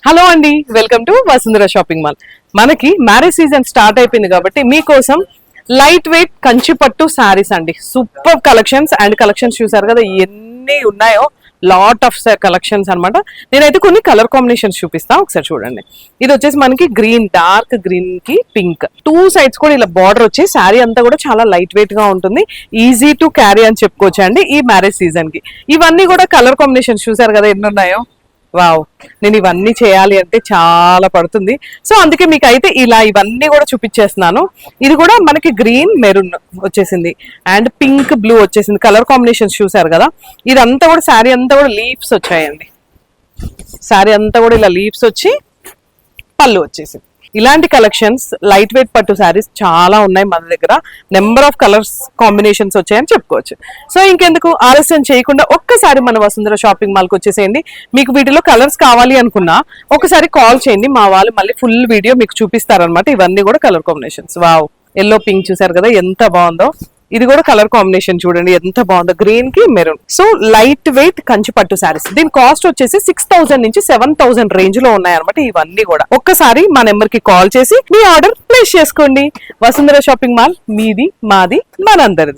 Hello అండి, welcome to Vasundhara shopping mall. మనకి marriage season start అయిపోయింది కాబట్టి మీకోసం లైట్ వెయిట్ కంచి పట్టు శారీస్ అండి. సూపర్ కలెక్షన్స్ అండ్ కలెక్షన్స్ చూసారు కదా ఎన్ని ఉన్నాయో, లాట్ ఆఫ్ కలెక్షన్స్ అన్నమాట. నేనైతే కొన్ని కలర్ కాంబినేషన్స్ చూపిస్తా, ఒకసారి చూడండి. ఇది వచ్చేసి మనకి గ్రీన్, డార్క్ గ్రీన్ కి పింక్, టూ సైడ్స్ కూడా ఇలా బార్డర్ వచ్చి శారీ అంతా కూడా చాలా లైట్ వెయిట్ గా ఉంటుంది. ఈజీ టు క్యారీ అని చెప్పుకోవచ్చు అండి ఈ మ్యారేజ్ సీజన్ కి. ఇవన్నీ కూడా కలర్ కాంబినేషన్స్ చూసారు కదా ఎన్ని ఉన్నాయో. వావ్, నేను ఇవన్నీ చేయాలి అంటే చాలా పడుతుంది. సో అందుకే మీకు అయితే ఇలా ఇవన్నీ కూడా చూపించేస్తున్నాను. ఇది కూడా మనకి గ్రీన్ మెరూన్ వచ్చేసింది అండ్ పింక్ బ్లూ వచ్చేసింది. కలర్ కాంబినేషన్స్ చూసారు కదా. ఇదంతా కూడా శారీ అంతా కూడా లీవ్స్ వచ్చాయండి. శారీ అంతా కూడా ఇలా లీవ్స్ వచ్చి పళ్ళు వచ్చేసింది. ఇలాంటి కలెక్షన్స్ లైట్ వెయిట్ పట్టు శారీస్ చాలా ఉన్నాయి మన దగ్గర. నెంబర్ ఆఫ్ కలర్స్ కాంబినేషన్స్ వచ్చాయని చెప్పుకోవచ్చు. సో ఇంకెందుకు ఆలస్యం చేయకుండా ఒక్కసారి మన వసుంధర షాపింగ్ మాల్కి వచ్చేసేయండి. మీకు వీటిలో కలర్స్ కావాలి అనుకున్నా ఒకసారి కాల్ చేయండి, మా వాళ్ళు మళ్ళీ ఫుల్ వీడియో మీకు చూపిస్తారనమాట. ఇవన్నీ కూడా colour combinations. Wow, yellow pink చూసారు కదా ఎంత బాగుందో. ఇది కూడా కలర్ కాంబినేషన్ చూడండి ఎంత బాగుందో, గ్రీన్ కి maroon. So light weight Kanchi పట్టు శారీస్. దీని కాస్ట్ వచ్చేసి 6,000 నుంచి 7,000 రేంజ్ లో ఉన్నాయన్నమాట. ఇవన్నీ కూడా ఒక్కసారి మా నెంబర్ కి కాల్ చేసి మీ ఆర్డర్ ప్లేస్ చేసుకోండి. వసుంధర షాపింగ్ మాల్, మీది మాది మనందరిది.